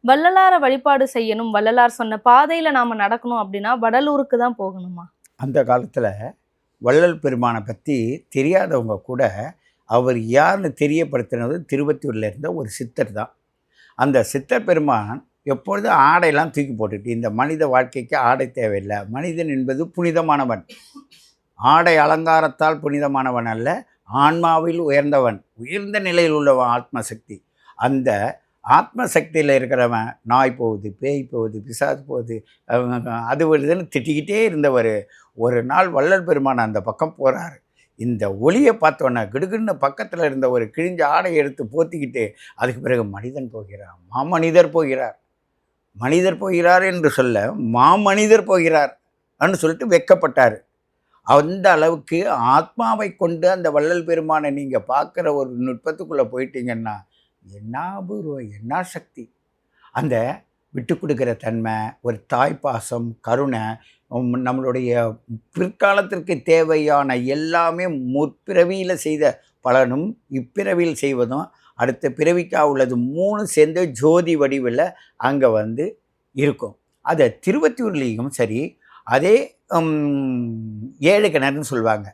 வள்ளலார வழிபாடு செய்யணும், வள்ளலார் சொன்ன பாதையில நாம நடக்கணும் அப்படின்னா வடலூருக்கு தான் போகணுமா? அந்த காலத்தில் வள்ளல் பெருமானை பற்றி தெரியாதவங்க கூட அவர் யாருன்னு தெரியப்படுத்தினது திருவத்தியூரில் இருந்த ஒரு சித்தர் தான். அந்த சித்தர் பெருமான் எப்பொழுதும் ஆடையெல்லாம் தூக்கி போட்டுட்டு, இந்த மனித வாழ்க்கைக்கு ஆடை தேவையில்லை, மனிதன் என்பது புனிதமானவன், ஆடை அலங்காரத்தால் புனிதமானவன் அல்ல, ஆன்மாவில் உயர்ந்தவன், உயர்ந்த நிலையில் உள்ளவன் ஆத்மசக்தி. அந்த ஆத்மசக்தியில் இருக்கிறவன் நாய் போகுது, பேய் போகுது, பிசாசு போகுது, அது வருதுன்னு திட்டிக்கிட்டே இருந்தவர் ஒரு நாள் வள்ளல் பெருமான் அந்த பக்கம் போகிறார். இந்த ஒளியை பார்த்தோன்னே கிடுகிடுன்னு பக்கத்தில் இருந்த ஒரு கிழிஞ்ச ஆடை எடுத்து போத்திக்கிட்டு, அதுக்கு பிறகு மனிதன் போகிறார், மாமனிதர் போகிறார். மனிதர் போகிறார் என்று சொல்ல மாமனிதர் போகிறார் அப்படின்னு சொல்லிட்டு வெட்கப்பட்டார். அந்த அளவுக்கு ஆத்மாவை கொண்டு அந்த வள்ளல் பெருமானை நீங்கள் பார்க்குற ஒரு நுட்பத்துக்குள்ளே போயிட்டீங்கன்னா என்ன அபூர்வம், என்ன சக்தி! அந்த விட்டு கொடுக்குற தன்மை, ஒரு தாய்ப்பாசம், கருணை, நம்மளுடைய பிற்காலத்திற்கு தேவையான எல்லாமே முற்பிறவியில் செய்த பலனும் இப்பிறவியில் செய்வதும் அடுத்த பிறவிக்காக உள்ளது 3 சேர்ந்து ஜோதி வடிவில் அங்கே வந்து இருக்கும். அதை திருவத்தியூர்லேயும் சரி, அதே ஏழு கிணறுன்னு சொல்லுவாங்க.